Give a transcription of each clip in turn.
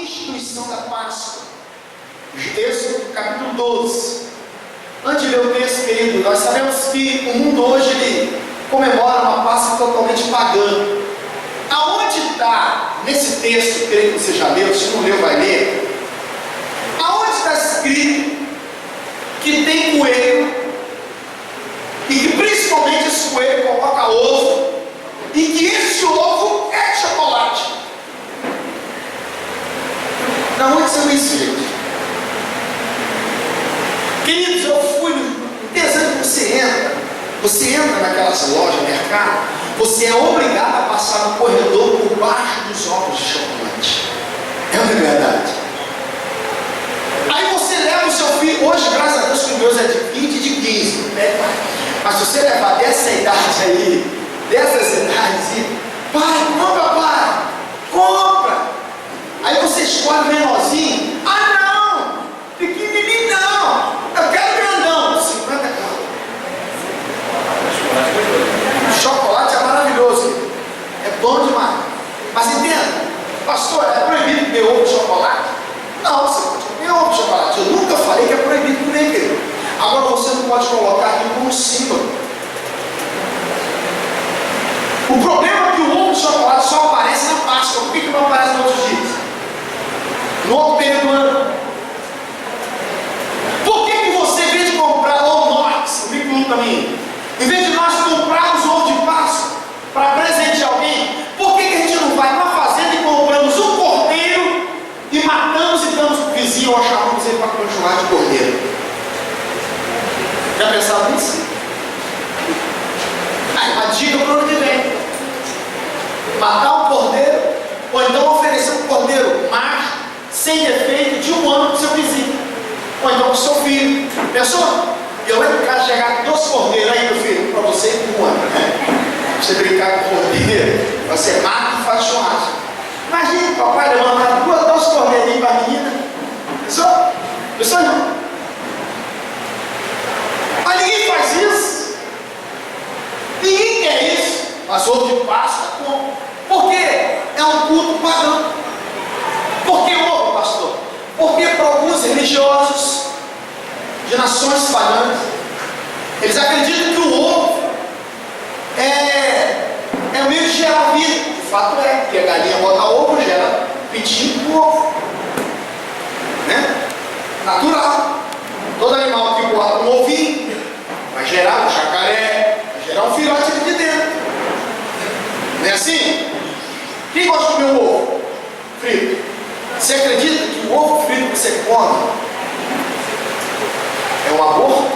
instituição da Páscoa. Êxodo capítulo 12. Antes de ler o texto, querido, nós sabemos que o mundo hoje ele comemora uma Páscoa totalmente pagã. Aonde está, nesse texto, creio que você já leu, se não leu, vai ler. Aonde está escrito que tem coelho, e que principalmente esse coelho coloca ovo, e que esse ovo é de chocolate? Da onde saiu isso, gente? Queridos, eu fui pensando que você entra naquelas lojas, mercado, você é obrigado a passar no corredor por baixo dos ovos de chocolate. É uma verdade. Aí você leva o seu filho, hoje, graças a Deus, que o meu é de 20 e de 15, né, pai? Mas se você levar dessa idade aí, dessas idades, pai, compra. Aí você escolhe o menorzinho. Ah, não, pequenininho não, eu quero grandão, 50 gramas. O chocolate é maravilhoso, é bom demais. Mas entenda, pastor, é proibido comer ovo de chocolate? Não, você pode comer ovo de chocolate. Eu nunca falei que é proibido comer, querido. Agora você não pode colocar aquilo como símbolo. O problema é que o ovo de chocolate só aparece na Páscoa. Por que não aparece nos outros dias? No outro período do ano. Por que você, em vez de comprar, ou nós, o incluo também, em vez de nós comprarmos ovo de Páscoa para presentear alguém, por que a gente não vai numa fazenda e compramos um cordeiro e matamos e damos para o vizinho ou chamamos ele para comer um churrasco de cordeiro? Já pensaram nisso? Aí uma dica para o ano que vem: matar um cordeiro, ou então oferecer um cordeiro macho, sem defeito, de 1 ano para o seu vizinho, ou então para o seu filho. Pensou? Eu lembro que chegar com 2 cordeiros aí, meu filho, para você e com 1 ano, né? Você brincar com cordeiro, você mata e faz churrasco. Imagina o papai levantar 2 cordeirinhos para a menina. Pensou não? Mas ninguém faz isso. Ninguém quer isso. Mas ovo de Páscoa, como? Por quê? É um culto pagão. Por que ovo, pastor? Porque para alguns religiosos de nações pagãs, eles acreditam que o ovo é o meio de gerar vida. De fato é, porque a galinha bota ovo, gera pintinho com ovo, né? Natural. Todo animal que bota um ovinho vai gerar um jacaré, vai gerar um filhote aqui de dentro. Não é assim? Quem gosta de comer um ovo frito? Você acredita que o ovo frito que você come é um aborto?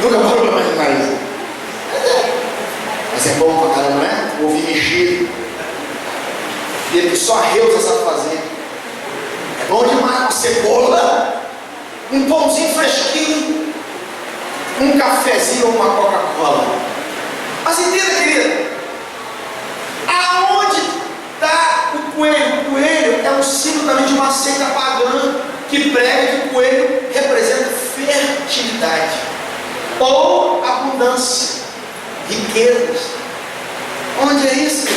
Nunca parou para imaginar isso. Mas é bom pra caramba, né? O ovinho mexido. E ele só a Reusa sabe fazer. É bom demais, com cebola, um pãozinho fresquinho, um cafezinho ou uma Coca-Cola. Mas entenda, querido, aonde está o coelho? O coelho é um símbolo também de uma seita pagã que prega que o coelho representa fertilidade ou abundância, riquezas. Onde é isso?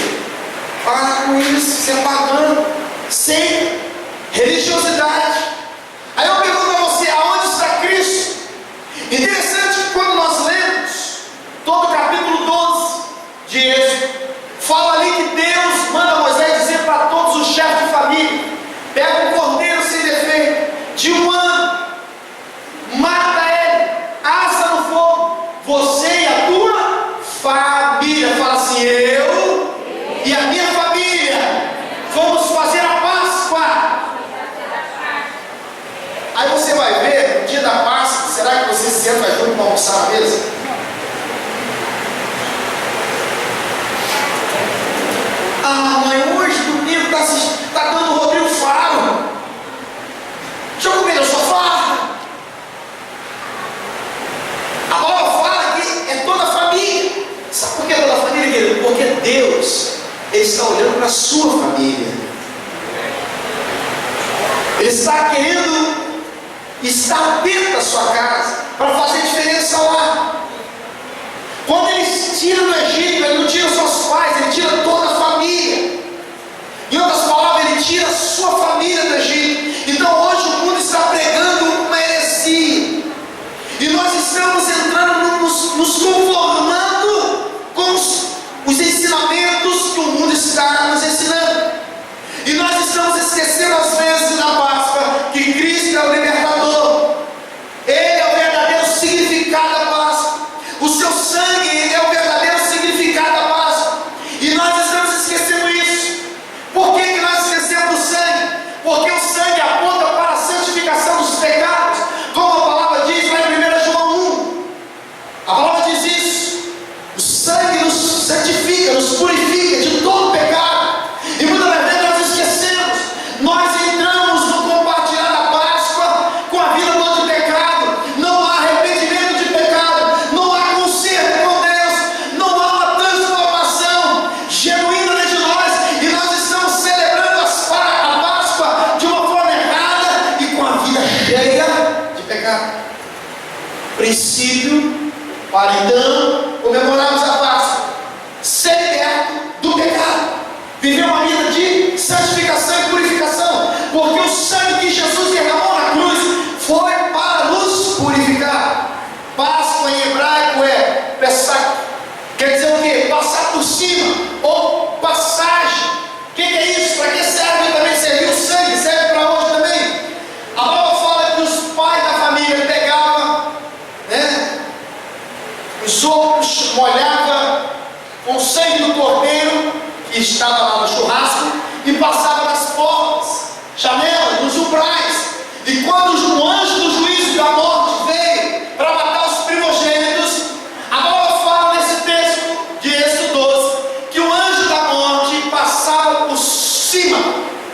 Para com isso, você é pagão, sem religiosidade. Aí eu pergunto a você, aonde está Cristo? Interessante que quando nós lemos todo o capítulo 12 de Êxodo, fala ali que Deus manda Moisés dizer para todos os chefes de família: pega um cordeiro sem defeito, de 1 ano, mata ele, assa no fogo, você e a tua família. Fala assim: eu e a minha família vamos fazer a Páscoa. Aí você vai ver, no dia da Páscoa, será que você senta junto para almoçar na mesa? Ah, mãe, hoje domingo está dando o Rodrigo Faro. Deixa eu comer no sofá. A palavra fala que é toda a família. Sabe por que é toda a família, querido? Porque Deus, Ele está olhando para a sua família. Ele está querendo estar dentro da sua casa para fazer diferença lá. Quando Ele tira do Egito, Ele não tira os seus pais, Ele tira toda a família. Em outras palavras, Ele nós estamos entrando, nos conformando com os ensinamentos que o mundo está nos ensinando. E nós estamos esquecendo às vezes na Páscoa que Cristo é o libertador. Ele é o verdadeiro significado da Páscoa. O seu sangue é o verdadeiro significado da Páscoa. E nós estamos esquecendo isso. Por que nós esquecemos do sangue? Porque o sangue aponta para a santificação dos pecados, como a palavra diz lá em 1 João 1. A palavra diz isso. O sangue nos santifica, nos purifica de todo pecado. E muitas das vezes nós esquecemos. Nós entramos no compartilhar da Páscoa com a vida toda de pecado. Não há arrependimento de pecado, não há conserto com Deus, não há uma transformação genuína dentro de nós. E nós estamos celebrando a Páscoa de uma forma errada e com a vida cheia de pecado. Princípio para então comemorarmos a Páscoa, ser liberto do pecado, viver uma vida de santificação e purificação, porque o sangue que Jesus derramou na cruz foi para nos purificar. Páscoa em hebraico é Pesach, quer dizer o quê? Passar por cima, ou passagem. O que é isso? Para que serve também? Serviu o sangue, serve para hoje também. A palavra fala que os pais da família pegavam, os outros molhavam com o sangue do cordeiro que estava lá no churrasco e passava nas portas, janelas, nos umbrais. E quando o anjo do juízo da morte veio para matar os primogênitos, a palavra fala nesse texto de Êxodo 12 que o anjo da morte passava por cima,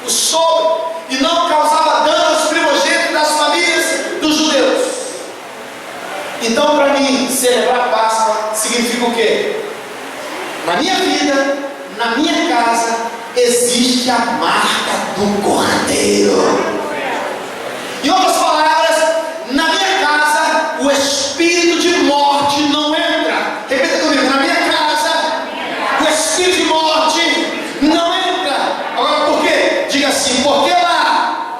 por sobre, e não causava dano aos primogênitos das famílias dos judeus. Então, para mim, celebrar a Páscoa significa o quê? Na minha vida, na minha casa, existe a marca do Cordeiro. Em outras palavras, na minha casa, o espírito de morte não entra. Repita comigo: na minha casa, o espírito de morte não entra. Agora, por quê? Diga assim: porque lá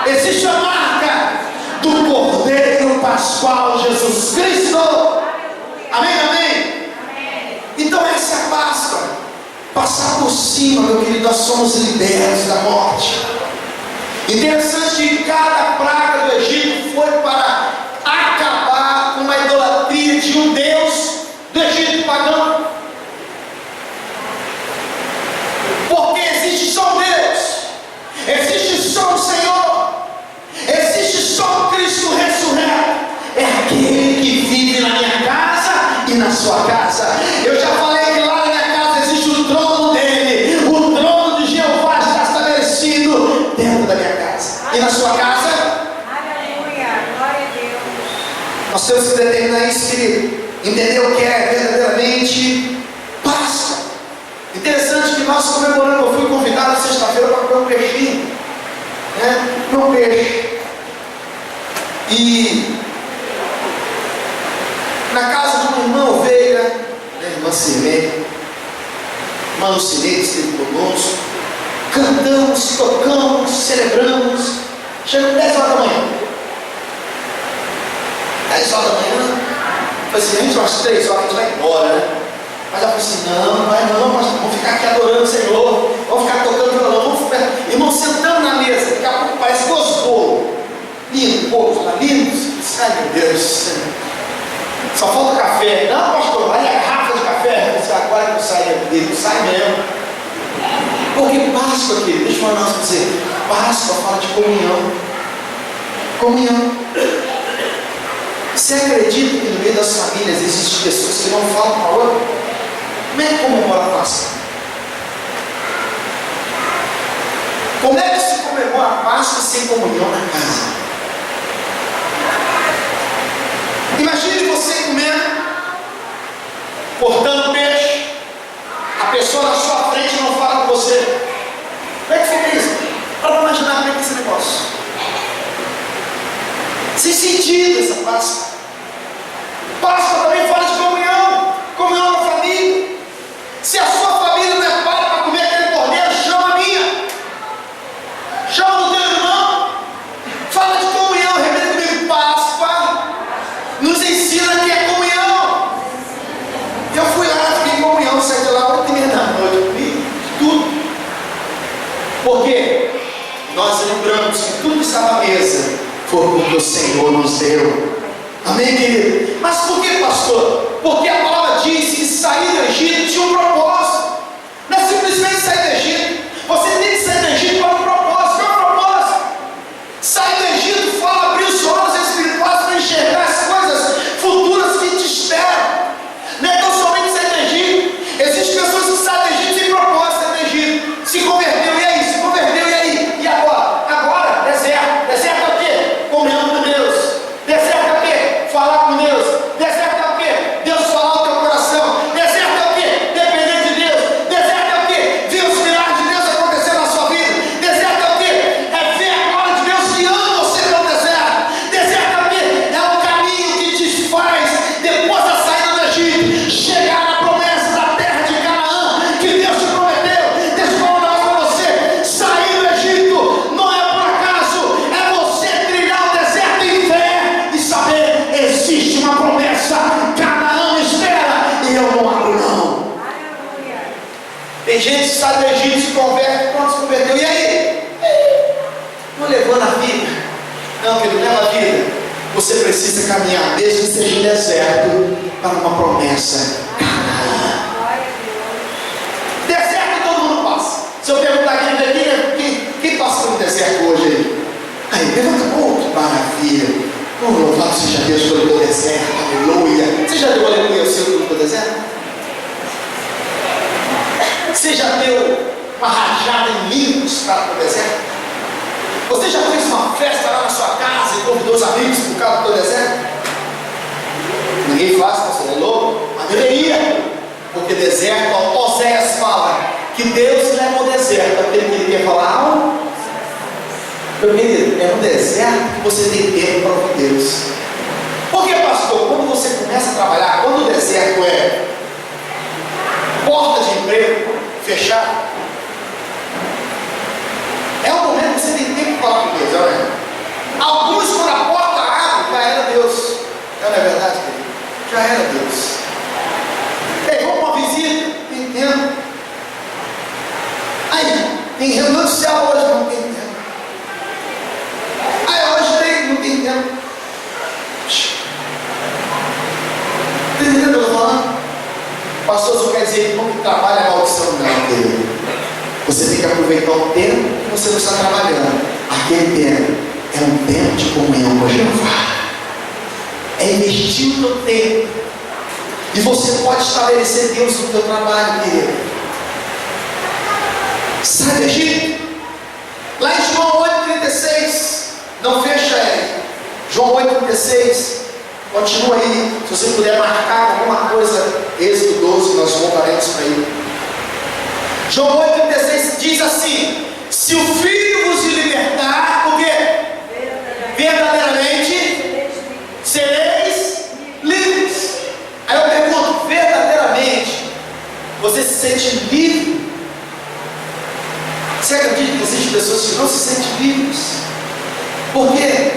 existe a marca do Cordeiro Pascual Jesus Cristo. Amém, amém? Então essa é a Páscoa. Passar por cima, meu querido, nós somos libertos da morte. Interessante que cada praga do Egito foi para acabar com a idolatria de um Deus do Egito pagão. Porque existe só um Deus, existe só um Senhor, existe só um Cristo ressurreto. É aquele que vive na minha casa e na sua casa. Eu já falei que lá na minha casa existe o trono dele. O trono de Jeová está estabelecido dentro da minha casa. E na sua casa? Aleluia, glória a Deus. Nós temos que determinar isso, querido. Entender o que é verdadeiramente Páscoa. Interessante que nós comemoramos. Eu fui convidado sexta-feira para comer um peixinho, comer um peixe. E na casa de uma irmã Oveira, irmã Cirlene, irmã Lucinete esteve conosco, cantamos, tocamos, celebramos. Chegou 10 horas da manhã. 10 horas da manhã, eu falei assim: a gente umas 3 horas a gente vai embora, né? Mas ela falou assim: não, vai não, mas vamos ficar aqui adorando o Senhor, vamos ficar tocando violão, vamos ficar. Irmão, sentamos na mesa, daqui a pouco parece 12 bolos. Lindo, bolos, tá lindo? Ai meu Deus, só falta café. Não, pastor, vai a garrafa de café. Você agora que não sai dele, não sai mesmo. Porque Páscoa, querido, deixa eu falar dizer, Páscoa fala de comunhão. Comunhão. Você acredita que no meio das famílias existem pessoas que não falam com a outra? Como é que comemora a Páscoa? Como é que se comemora a Páscoa sem comunhão na casa? Imagine você comendo, cortando peixe, a pessoa na sua frente não fala com você. Como é que fica isso? Para imaginar como é que é esse negócio. Sem sentido essa Páscoa. Páscoa também fala de comunhão, comunhão na família. Se a sua família não é para comer aquele cordeiro, chama a minha. Chama o teu irmão. Fala de comunhão, repete comigo: Páscoa nos Porque nós lembramos que tudo que está na mesa foi porque o Senhor nos deu. Amém, querido? Mas por que, pastor? Porque a palavra diz que sair do Egito tinha um propósito. Não é simplesmente sair do Egito. Você tem que sair do Egito para um propósito. Qual é o propósito? Sair do Egito fala abrir os olhos espirituais para enxergar as coisas futuras que te esperam. Não é tão somente sair do Egito. Existem pessoas que saem do Egito sem propósito, saem do Egito. Se converteu, e aí? Se converteu, e aí? E agora? Agora, deserto. Deserto é o quê? Comunhão com Deus. Deserto é o quê? Falar com Deus. Deserto é o quê? Deus falar o teu coração. Deserto é o quê? Depender de Deus. Deserto é o quê? Ver os milagres de Deus acontecer na sua vida. Deserto é o quê? É ver a glória de Deus guiando você pelo deserto. Deserto é o quê? É o caminho que te faz, depois da saída do Egito, chegar na promessa da terra de Canaã, que Deus te prometeu. Deixa eu falar um negócio para você. Sair do Egito não é por acaso, é você trilhar o deserto em fé e saber, existe uma promessa, Canaã me espera e eu não abro não. Aleluia. Tem gente que sai do Egito, se converte, pronto, se converteu, e aí? Não levou na vida. Não, querido, leva a vida. Você precisa caminhar, desde que seja em deserto, para uma promessa. Glória a Deus. Deserto todo mundo passa. Se eu perguntar quem passa pelo deserto hoje aí? Aí, levanta a mão, que maravilha. Oh, louvado seja Deus pelo teu deserto, aleluia. Você já deu aleluia ao Senhor pelo teu deserto? Você já deu uma rajada em línguas para o teu deserto? Você já fez uma festa lá na sua casa e convidou os amigos por causa do teu deserto? Ninguém faz, você é louco? Mas deveria. Porque deserto, Oséias fala que Deus leva ao deserto aquele que ele quer falar algo. Meu querido, é no deserto que você tem tempo para ouvir Deus. Porque, pastor, quando você começa a trabalhar, quando o deserto é porta de emprego fechada, é o momento que você tem tempo para falar com Deus, não é? Alguns, quando a porta abre, já era Deus. Não é verdade, querido? Já era Deus. Ei, vamos para uma visita? Tem tempo. Aí, tem reunião de céu hoje, não tem tempo. Aí, hoje tem, não tem tempo. Está entendendo o que eu estou falando? Pastor, só quer dizer que como trabalho é maldição, não, querido. Você tem que aproveitar o tempo que você não está trabalhando. Aquele tempo é um tempo de comunhão com Jeová. É investir o teu tempo. E você pode estabelecer Deus no teu trabalho, querido. Sai do Egito. Lá em João 8,36. Não fecha aí. João 8,36. Continua aí. Se você puder marcar alguma coisa, Êxodo 12, nós voltaremos para aí. João 8,36 diz assim: se o Filho vos libertar, o quê? Verdadeiramente sereis livres. Aí eu pergunto, verdadeiramente você se sente livre? Você acredita que existem pessoas que não se sentem livres? Por quê?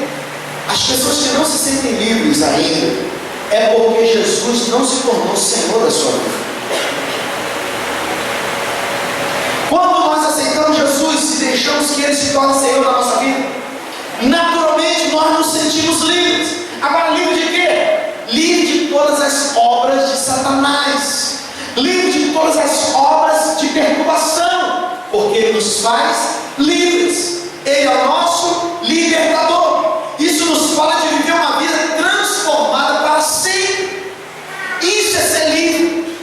As pessoas que não se sentem livres ainda é porque Jesus não se tornou Senhor da sua vida. Quando nós aceitamos Jesus e deixamos que Ele se torne Senhor da nossa vida, naturalmente nós nos sentimos livres. Agora, livre de quê? Livre de todas as obras de Satanás, livre de todas as obras de perturbação, porque Ele nos faz livres. Ele é o nosso libertador. Isso nos fala de viver uma vida transformada para sempre. Isso é ser livre.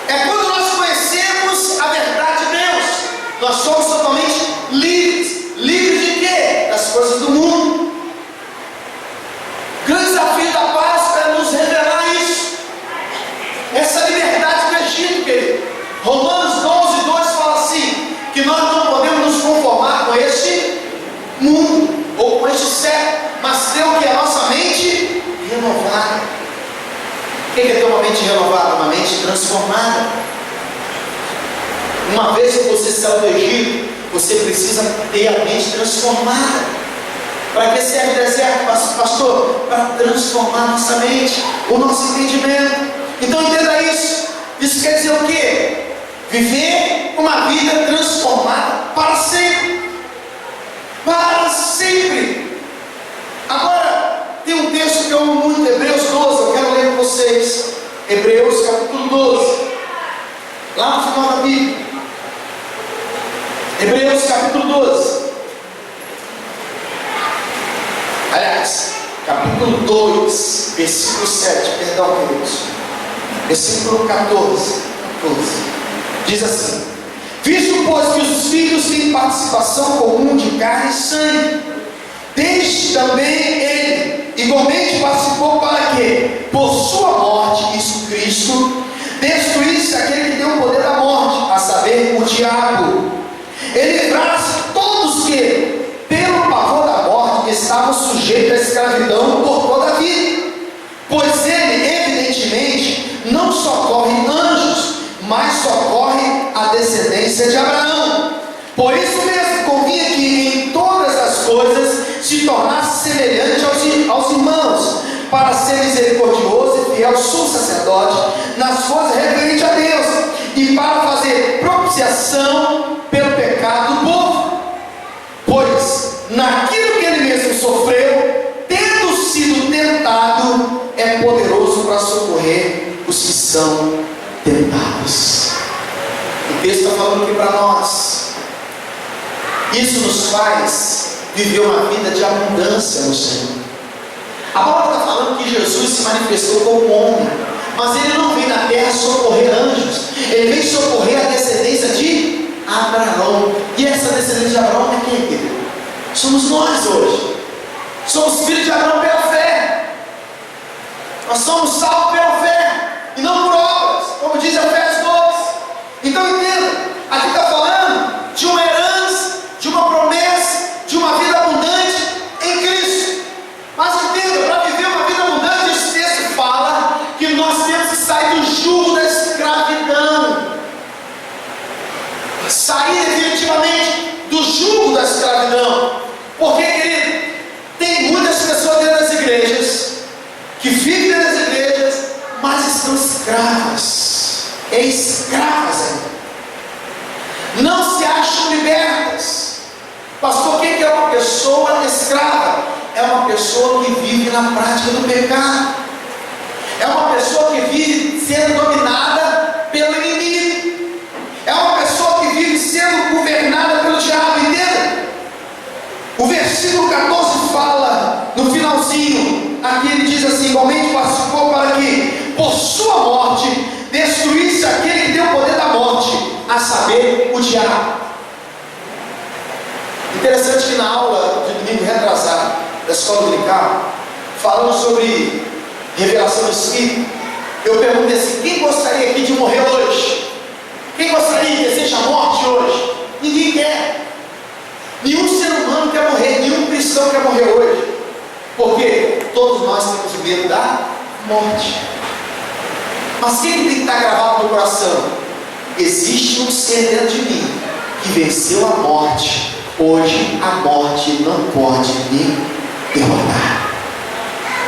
É quando nós conhecemos a verdade de Deus, nós somos totalmente livres. Livres de quê? Das coisas do mundo. O grande desafio da Páscoa é nos revelar isso. Essa liberdade do Egito, querido. Romanos 12:2 fala assim, que nós não podemos nos conformar com este mundo, ou com este século, mas ter o que? A nossa mente renovada. O que é ter uma mente renovada? Uma mente transformada. Uma vez que você saiu do Egito, você precisa ter a mente transformada. Para que serve o deserto, pastor? Para transformar nossa mente, o nosso entendimento. Então entenda isso. Isso quer dizer o quê? Viver uma vida transformada para sempre. Para sempre. Agora, tem um texto que eu amo muito, Hebreus 12, eu quero ler com vocês. Hebreus capítulo 12. Lá no final da Bíblia. Hebreus capítulo 12. Aliás, capítulo 2, versículo 7, perdão, queridos. Versículo 14. Diz assim: visto, pois, que os filhos têm participação comum de carne e sangue, deste também ele igualmente participou, para que, por sua morte, isso Cristo, destruísse aquele que tem o poder da morte, a saber, o diabo. Ele livrasse todos que, pelo pavor da morte, estavam sujeitos à escravidão por toda a vida. Pois ele, evidentemente, não socorre anjos, mas socorre a descendência de Abraão. Por isso mesmo convinha que em todas as coisas se tornasse semelhante aos irmãos, para ser misericordioso e fiel sumo sacerdote nas coisas referentes a Deus, e para fazer propiciação pelo pecado do povo. Pois naquilo que ele mesmo sofreu, tendo sido tentado, é poderoso para socorrer os que são tentados. O texto está falando aqui para nós. Isso nos faz viver uma vida de abundância no Senhor. A palavra está falando que Jesus se manifestou como homem, mas ele não veio na terra socorrer anjos, ele veio socorrer a descendência de Abraão. E essa descendência de Abraão é quem, querido? Somos nós hoje. Somos filhos de Abraão pela fé. Nós somos salvos pela fé e não por obras, como diz Efésios 2. Então entenda, aqui está falando de uma herança, de uma promessa, de uma vida abundante em Cristo. Mas entenda, para viver uma vida abundante, esse texto fala que nós temos que sair do jugo da escravidão. Sair definitivamente do jugo da escravidão. Porque, querido, tem muitas pessoas dentro das igrejas que vivem dentro das igrejas, mas estão escravas, escravas ainda, não se acham libertas. Pastor, o que é uma pessoa escrava? É uma pessoa que vive na prática do pecado, é uma pessoa que vive sendo dominada pelo inimigo, é uma pessoa que vive sendo governada pelo diabo. Entenda? O versículo 14 fala, no finalzinho, aqui ele diz assim: igualmente participou para que, por sua morte, destruísse aquele que tem o poder da morte, a saber, o diabo. Interessante que na aula de domingo retrasado da escola dominical, falando sobre revelação do Espírito, eu perguntei assim: quem gostaria aqui de morrer hoje? Quem gostaria de desejar a morte hoje? Ninguém quer. Nenhum ser humano quer morrer, nenhum cristão quer morrer hoje, porque todos nós temos medo da morte. Mas quem tem que estar gravado no coração? Existe um ser dentro de mim que venceu a morte. Hoje a morte não pode me derrotar.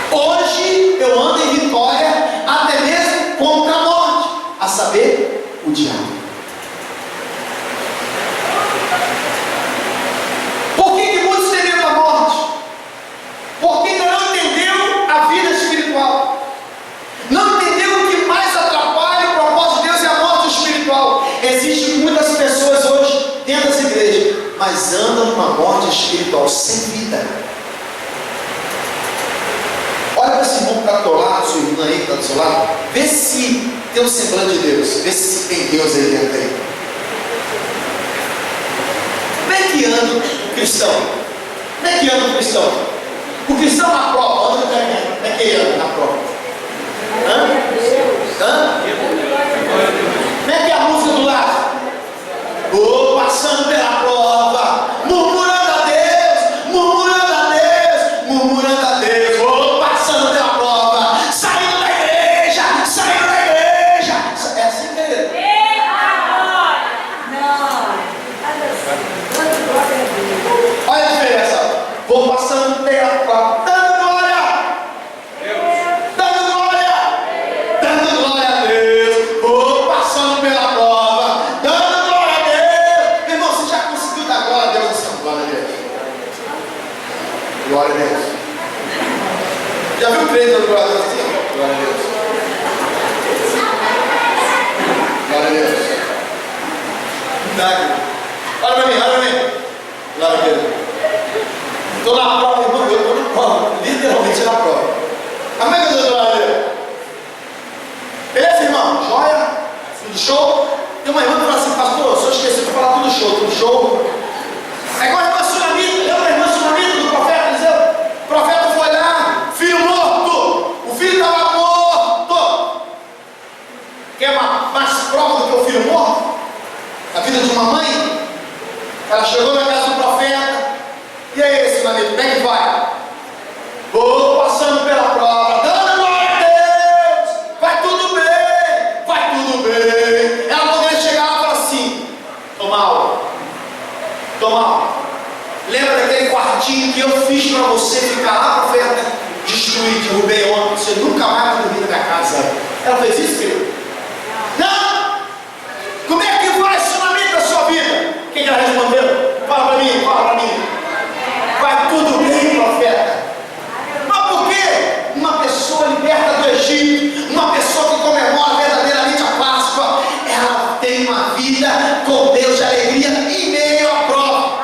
Hoje eu ando em vitória, até mesmo contra a morte, a saber, o diabo. Por que muitos têm medo da morte? Porque ainda não entendeu a vida espiritual, não entendeu o que mais atrapalha o propósito de Deus e a morte espiritual. Existem muitas pessoas hoje dentro das igrejas, mas andam numa morte espiritual sem vida. Olha para esse irmão que está do teu lado, sua irmã aí que está do seu lado, vê se tem um semblante de Deus, vê se tem Deus aí dentro aí. Como é que anda o cristão? Como é que anda o cristão? O cristão na prova, anda como é que ele anda na prova? Hã? Como é que é a música do lado? Oh, passando pela prova, murmurando a Deus, murmurando a Deus, murmurando a Deus. Oh, passando pela prova, saindo da igreja, saindo da igreja. É assim, querido? Olha a diferença. Vou passando pela prova, dando glória, dando show. É igual a irmã Sunamita, lembra a irmã Sunamita do profeta Eliseu? O profeta foi lá, filho morto, o filho estava morto. Quer mais prova do que o filho morto? A vida de uma mãe? Ela chegou na casa do profeta, e aí, Sunamita, como é que vai? Vou passando pela prova, dando glória a Deus, vai tudo bem. Ela poderia chegar lá e falar assim: tô mal. Lembra daquele quartinho que eu fiz para você ficar lá, profeta? Destruí, derrubei ontem, você nunca mais vai dormir na minha casa. Ela fez isso, querido? Não! Como é que vai Sunamita a sua vida? O que ela respondeu? Fala para mim. Vai tudo bem, profeta. Mas por quê? Uma pessoa liberta do Egito, uma pessoa que comemora verdadeiramente a Páscoa, ela tem uma vida com Deus de alegria em meio à prova,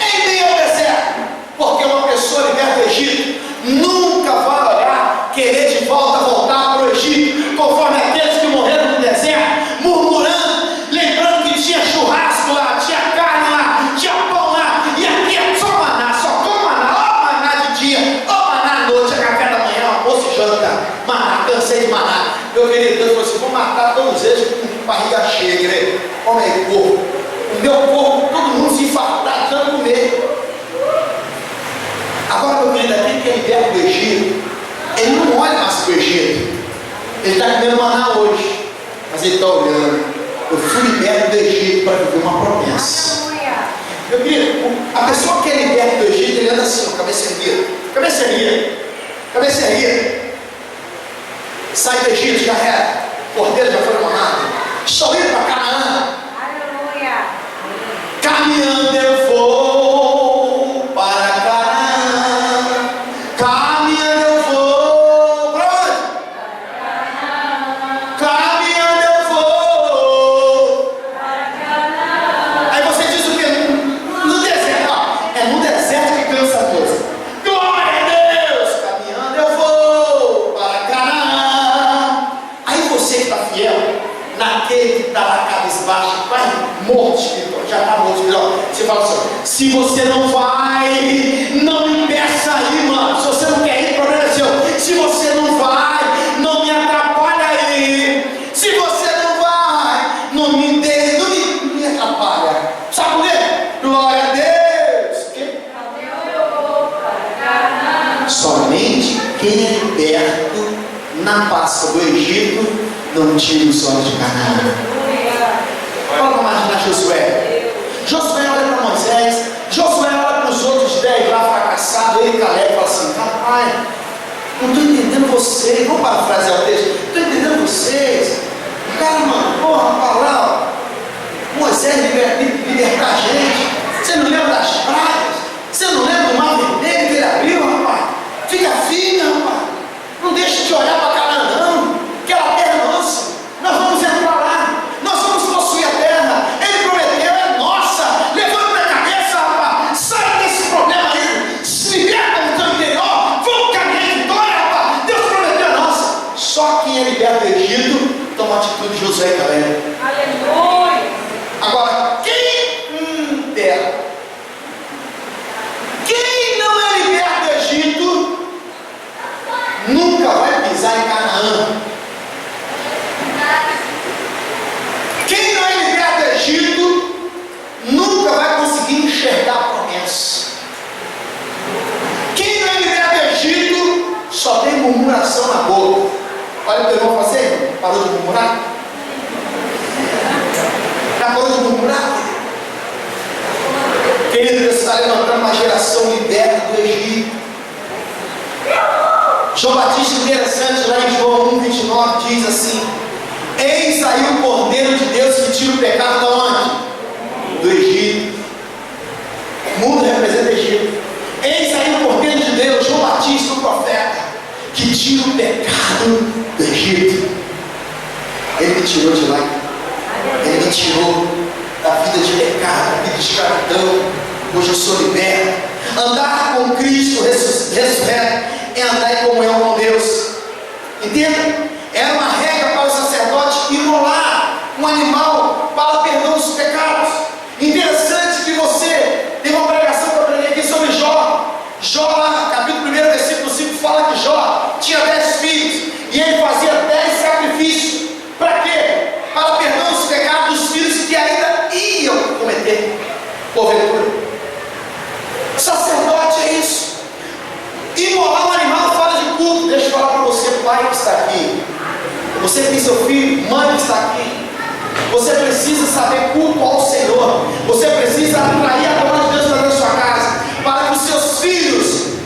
em meio ao deserto. Porque uma pessoa liberta do Egito nunca vai olhar, querer de voltar para o Egito, conforme aqueles que morreram no deserto, murmurando, lembrando que tinha churrasco lá, tinha carne lá, tinha pão lá, e aqui é só maná, só com maná, ó maná de dia, ó maná à noite, é café da manhã, almoço e janta, maná, cansei de maná. Meu querido, Deus falou assim: vou matar todos eles com barriga cheia, querido. Come aí, corpo. O meu corpo, todo mundo se infartar de tanto comer. Agora, meu querido, aquele que é liberto do Egito, ele não olha mais para o Egito. Ele está comendo maná hoje, mas ele está olhando: eu fui liberto do Egito para viver uma promessa. Meu querido, a pessoa que é liberta do Egito, ele anda assim, cabeça erguida. Sai do Egito, já era. O cordeiro já foi tomado. Estou indo para Canaã. Caminhando eu vou para Canaã. Caminhando eu vou para onde? Caminhando eu vou para Canaã. Aí você diz o quê? No deserto, ó. É no deserto que cansa a coisa. Glória a Deus! Caminhando eu vou para Canaã. Aí você que está fiel naquele que está lá cabisbaixo, vai morto espiritual, já está morto espiritual. Você fala assim: se você não vai, não me peça aí, mano. Se você não quer ir, o problema é seu. Se você não vai, não me atrapalha aí. Se você não vai, não me atrapalha. Sabe por quê? Glória a Deus. Que? Somente quem é liberto na Páscoa do Egito não tira os olhos de Canaã. Vamos imaginar Josué. Josué olha para Moisés, Josué olha para os outros 10 lá fracassados, ele e Caleb, fala assim: rapaz, não estou entendendo vocês. Vamos parafrasear o texto: não estou entendendo vocês. O cara mandou uma palavra, Moisés libertar a gente. Você não lembra das pragas? Você não lembra do mar vermelho que ele abriu, rapaz? Fica firme, rapaz. Não deixe de olhar para Canaã, não. Aquela terra é nossa. Nós vamos entrar lá. Nós vamos possuir a terra. Ele prometeu, é nossa. Levanta a cabeça, rapaz. Sai desse problema aí. Se liberta do teu interior. Vamos caminhar em vitória, rapaz. Deus prometeu a nossa. Só quem é liberto do Egito toma a atitude de Josué e Caleb. Aleluia. Agora, quem não é liberto do Egito nunca vai pisar em Canaã. Quem não é liberto do Egito nunca vai conseguir enxergar a promessa. Quem não é liberto do Egito só tem murmuração na boca. Olha o teu irmão fazer, parou de murmurar? Já parou de murmurar? Querido, Deus está levantando uma geração liberta do Egito. João Batista, interessante, lá em João 1,29 diz assim: eis aí o Cordeiro de Deus que tira o pecado de onde? Do Egito. O mundo representa o Egito. Eis aí o Cordeiro de Deus, João Batista, o profeta, que tira o pecado do Egito. Ele me tirou de lá. Ele me tirou da vida de pecado, da vida de escravidão. Hoje eu sou liberto. Andar com Cristo ressurreto é andar em comunhão com Deus. Entenda? Era uma regra para o sacerdote imolar um animal para perdão dos pecados. está aqui, você que tem seu filho, mãe que está aqui, você precisa saber culto ao Senhor, você precisa atrair a glória de Deus para dentro da sua casa, para que os seus filhos,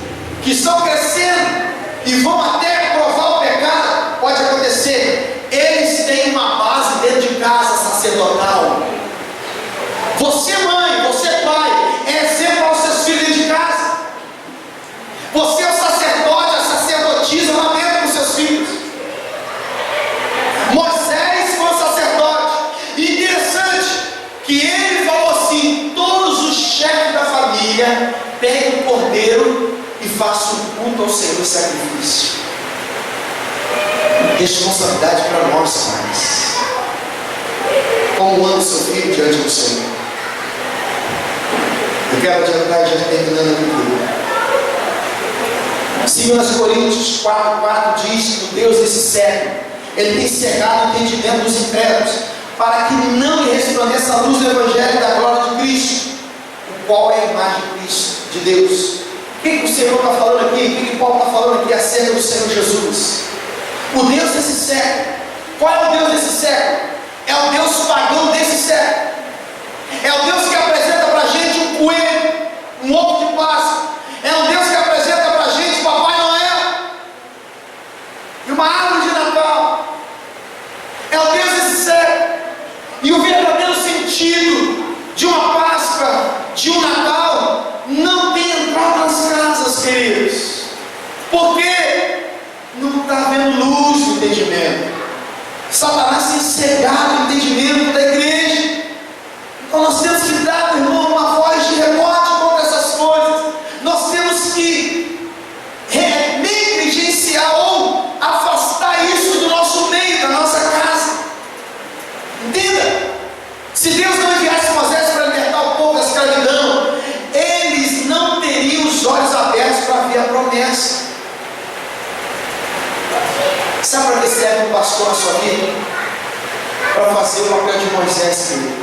que estão crescendo e vão até provar o pecado, pode acontecer, eles têm uma base dentro de casa sacerdotal. Você mãe, você pai, é exemplo aos seus filhos dentro de casa. Você é o sacerdote, a sacerdotisa lá dentro com seus filhos. Moisés foi o sacerdote. E interessante que ele falou assim: todos os chefes da família peguem um cordeiro e façam um culto ao Senhor em sacrifício. Responsabilidade para nós, pais. Como anda o seu filho diante do Senhor? Eu quero adiantar, já terminando aqui. 2 Coríntios 4,4 diz que o Deus desse século, Ele tem cegado o entendimento dos incrédulos, para que não lhe resplandeça a luz do Evangelho da glória de Cristo, o qual é a imagem de Cristo, de Deus. O que o Senhor está falando aqui? O que Paulo está falando aqui acerca do Senhor Jesus? O Deus desse século. Qual é o Deus desse século? É o Deus pagão desse século. É o Deus que apresenta para a gente um coelho, um ovo de Páscoa. É um Deus que apresenta para a gente Papai Noel e uma árvore de Natal. É o Deus desse século. E o verdadeiro sentido de uma Páscoa, de um Natal, não tem entrado nas casas, queridos. Porque não está havendo luz no entendimento. Satanás tem cegado o entendimento da igreja. Então nós temos que dar, meu irmão, uma voz de remote contra essas coisas. Nós temos que negligenciar ou afastar isso do nosso meio, da nossa casa. Entenda? Se Deus não enviasse Moisés para libertar o povo da escravidão, eles não teriam os olhos abertos para ver a promessa. Sabe para que serve um pastor na sua vida? Para fazer o papel de Moisés, querido.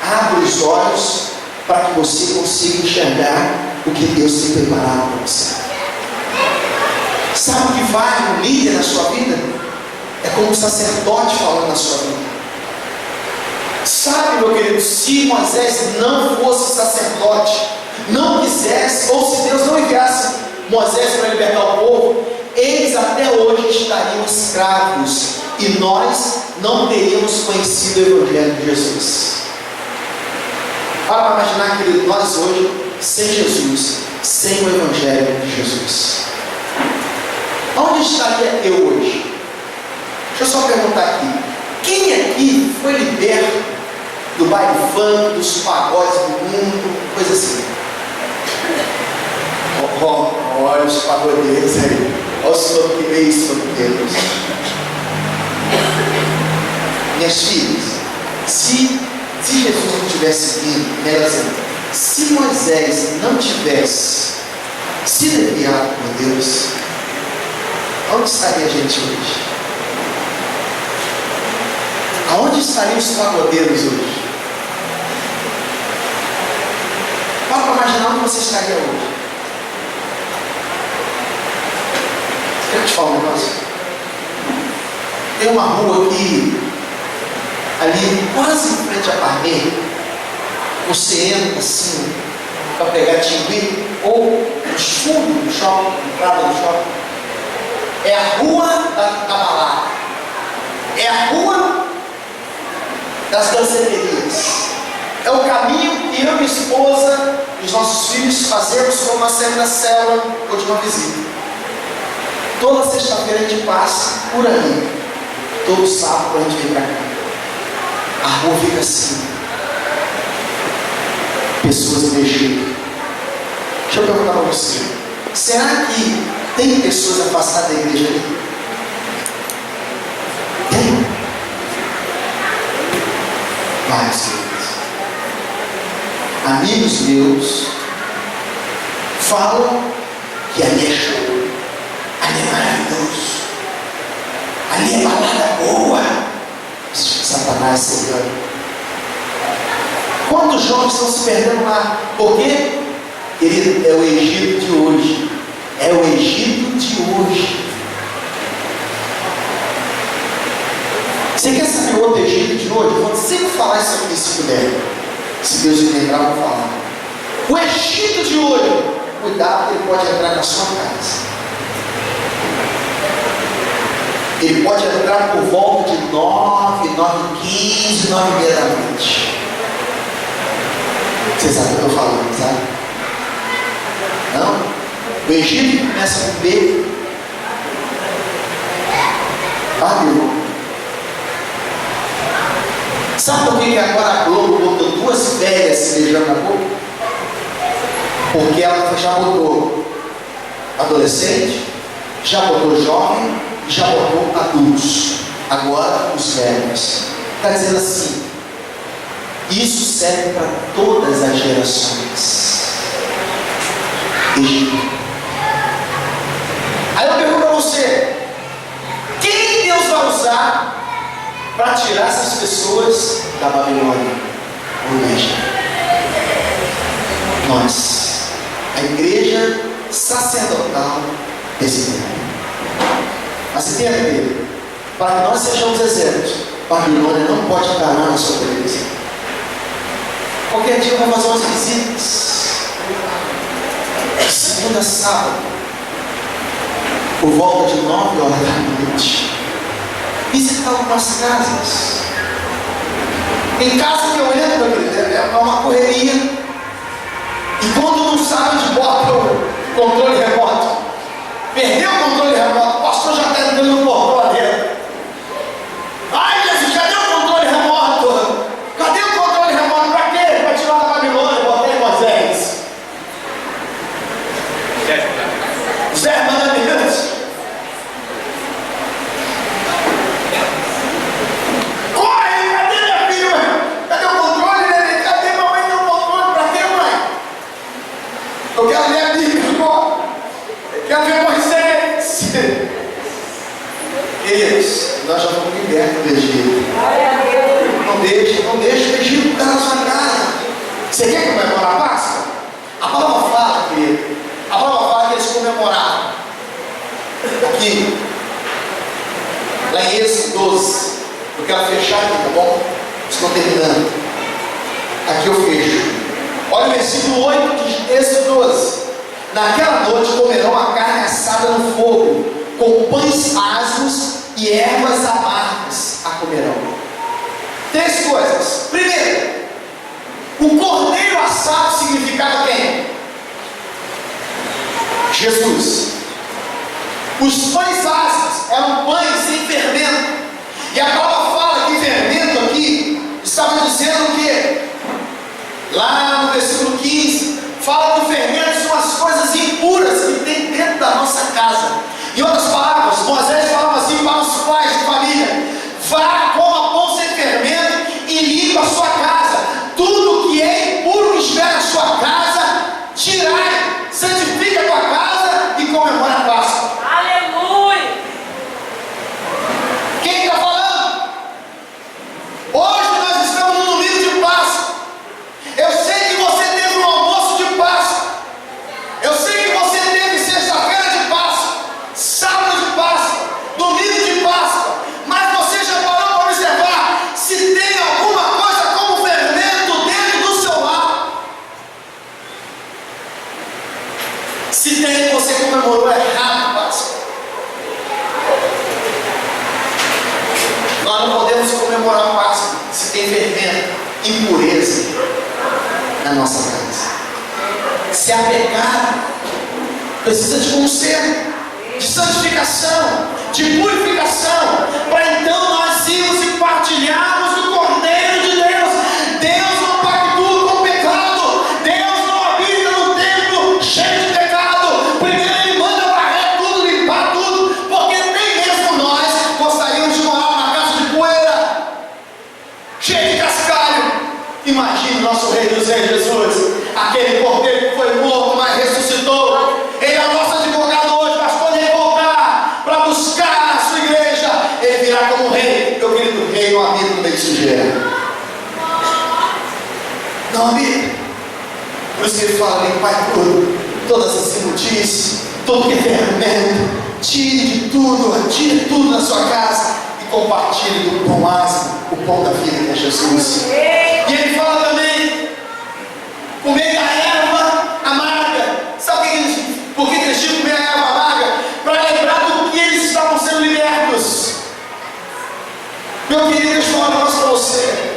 Abre os olhos para que você consiga enxergar o que Deus tem preparado para você. Sabe o que vale um líder na sua vida? É como um sacerdote falando na sua vida. Sabe, meu querido, se Moisés não fosse sacerdote, não quisesse, ou se Deus não enviasse Moisés para libertar o povo, eles até hoje estariam escravos e nós não teríamos conhecido o Evangelho de Jesus. Para imaginar, querido, nós hoje, sem Jesus, sem o Evangelho de Jesus, onde estaria eu hoje? Deixa eu só perguntar aqui: quem aqui foi liberto do baile funk, dos pagodes do mundo, coisa assim? Olha os pagodeiros aí, olha os ex-funkeiros. Minhas filhas, se Jesus não tivesse vindo, melhor dizendo, se Moisés não tivesse sido enviado por Deus, onde estaria a gente hoje? Aonde estariam os pagodeiros hoje? Para imaginar onde você estaria hoje. Quero te falar um negócio. Tem uma rua aqui, ali quase em frente à Parmeira, você entra assim para pegar Tingui, ou nos fundos do shopping, entrada do shopping. É a rua da balada, é a rua das danceterias, é o caminho que eu e minha esposa e os nossos filhos fazemos quando nós saímos da célula ou de uma visita. Toda sexta-feira a gente passa por ali, todo sábado quando a gente vem para cá. A rua fica assim, pessoas mexendo. Deixa eu perguntar para você: será que tem pessoas afastadas da igreja ali? Tem? Vários queridos. Amigos meus falam que ali é show, ali é maravilhoso, ali é balada boa. Satanás cegando. Quantos jovens estão se perdendo lá? Por quê? Querido, é o Egito de hoje. É o Egito de hoje. Você quer saber o outro Egito de hoje? Eu vou sempre falar isso aqui se puder. Se Deus me lembrar, eu vou falar. O Egito de hoje, cuidado, ele pode entrar na sua casa. Ele pode entrar por volta de 9, 9h15, 9h30 da noite. Você sabe o que eu estou falando, sabe? Não? O Egito começa com B. Babilônia. Sabe por que agora a Globo botou duas velhas se beijando na boca? Porque ela já botou adolescente, já botou jovem, já botou adultos. Agora os velhos. Está dizendo assim: isso serve para todas as gerações. Egito. Aí eu pergunto a você: quem Deus vai usar para tirar essas pessoas da Babilônia? O Egito. Nós, a igreja sacerdotal desse tempo. Mas entenda, para que nós sejamos exemplos, Babilônia não pode enganar na sua televisão. Qualquer dia eu vou fazer umas visitas. Segunda a sábado, por volta de 9 horas da noite, visitar algumas casas. Tem casa que eu entro, meu querido, é uma correria. E quando não sabe onde bota o controle remoto, perdeu o controle remoto, o pastor já está entrando no portão lá dentro. Ai, Jesus, cadê o controle remoto? Cadê o controle remoto? Para quê? Para tirar da Babilônia, botar em Moisés. 10 mandamentos. Corre, cadê minha filha? Cadê o controle, né? Cadê mamãe? Tem o controle? Para quê, mãe? Eu quero ler a Bíblia, irmão. Eu quero ver Moisés. Eles, nós já fomos libertos do Egito. Não deixe o Egito ficar na sua casa. Você quer comemorar a Páscoa? A palavra fala, querido. A palavra fala que eles comemoraram. Aqui, lá em Êxodo 12. Eu quero fechar aqui, tá bom? Estou terminando. Aqui eu fecho. Olha o versículo 8 de Êxodo 12. Naquela noite comerão a carne assada no fogo, com pães asmos e ervas amargas a comerão. 3 coisas. Primeiro, o cordeiro assado significava quem? Jesus. Os pães asmos eram pães sem fermento. E a palavra fala que fermento aqui estava dizendo que, lá no versículo 15, fala que o fermento são as coisas impuras que tem dentro da nossa casa. Em outras palavras, Moisés falava assim para os pais de família: vá, coma pão sem fermento e limpa a sua casa. Tudo que é impuro que estiver na sua casa, tirai, santifica a tua casa e comemora a Páscoa. Aleluia! Quem está falando? Hoje nós estamos no domingo de Páscoa. Eu sei que você teve um almoço de Páscoa. Eu sei que você teve sexta-feira de Páscoa, sábado de Páscoa, domingo de Páscoa. Mas você já parou para observar se tem alguma coisa como fermento dentro do seu lar? Se tem, você comemorou errado a Páscoa. Nós não podemos comemorar a Páscoa se tem fermento, impureza na nossa casa. Se há pecado, precisa de conserto, de santificação, de purificação, para então nós irmos e partilharmos do Cordeiro de Deus. Deus não pactua com o pecado. Deus não habita no templo cheio de pecado. Primeiro Ele manda varrer tudo, limpar tudo, porque nem mesmo nós gostaríamos de morar numa casa de poeira, cheia de cascalho. Imagine nosso Rei dos Reis, Jesus, aquele Cordeiro que foi morto, mas ressuscitou. Ele é o nosso advogado hoje, mas quando Ele voltar para buscar a sua igreja, Ele virá como rei. Meu querido rei não habita no meio de sujeira. Não habita. Por isso que Ele fala: limpai tudo, todas as imundícies, tudo que é fermento, tire tudo da sua casa e compartilhe do pão máximo, o pão da vida que é Jesus. E ele fala também, comer da erva amarga. Sabe por que eles tinham que comer a erva amarga? Para lembrar do que eles estavam sendo libertos. Meu querido, deixa eu falar um negócio para você.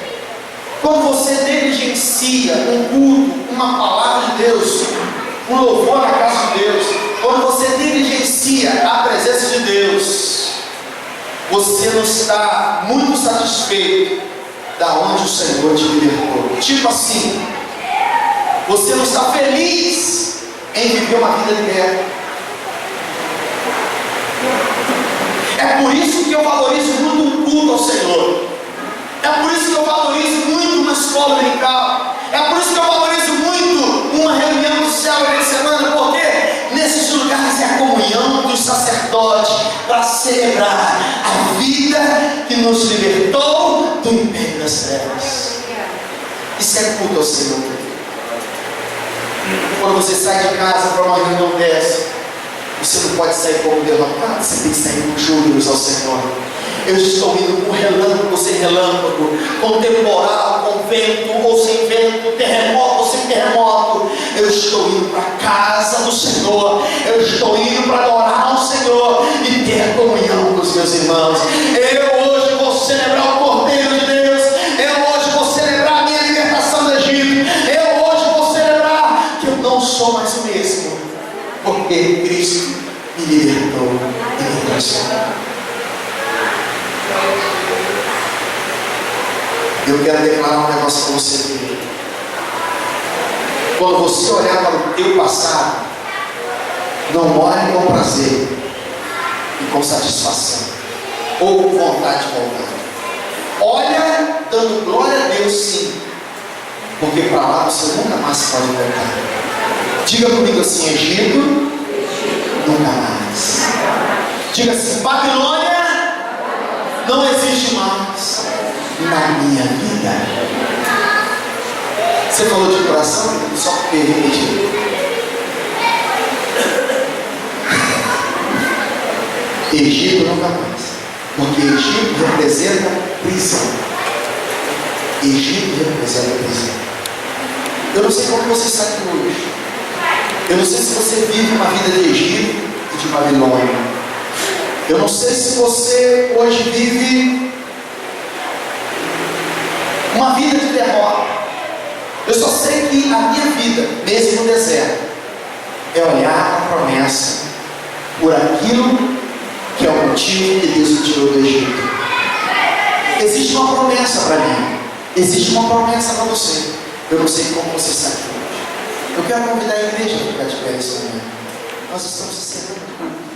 Quando você negligencia um culto, uma palavra de Deus, um louvor na casa de Deus, quando você negligencia a presença de Deus, você não está muito satisfeito da onde o Senhor te libertou. Tipo assim, você não está feliz em viver uma vida de guerra. É por isso que eu valorizo muito o culto ao Senhor. É por isso que eu valorizo muito uma escola dominical. É por isso que eu valorizo muito uma reunião do céu de semana, porque nesses lugares é a comunhão dos sacerdotes para celebrar a vida que nos libertou do império das trevas. Isso é culto ao Senhor. Quando você sai de casa para uma reunião dessa, você não pode sair como derrotado, você tem que sair com júbilos ao Senhor. Eu estou indo com relâmpago, sem relâmpago, com temporal, com vento ou sem vento, terremoto ou sem terremoto. Eu estou indo para a casa do Senhor. Eu estou indo para adorar ao Senhor e ter comunhão com os meus irmãos. Eu hoje vou celebrar o Cordeiro de Deus. Eu hoje vou celebrar a minha libertação do Egito. Eu hoje vou celebrar que eu não sou mais o mesmo, porque Cristo me libertou e me transformou. Eu quero declarar um negócio para você aqui. Quando você olhar para o teu passado, não olhe com prazer e com satisfação, ou com vontade de voltar. Olha dando glória a Deus, sim, porque para lá você nunca mais pode voltar. Diga comigo assim: Egito, nunca mais. Diga assim: Babilônia, não existe mais na minha vida. Você falou de coração? Só permite. Egito nunca mais, porque Egito representa prisão. Egito representa prisão. Eu não sei como você está aqui hoje. Eu não sei se você vive uma vida de Egito e de Babilônia. Eu não sei se você hoje vive uma vida de derrota. Eu só sei que a minha vida, mesmo no deserto, é olhar a promessa por aquilo que é o motivo que Deus me tirou do Egito. Existe uma promessa para mim. Existe uma promessa para você. Eu não sei como você está aqui hoje. Eu quero convidar a igreja a ficar de pé nesse momento. Nós estamos encerrando.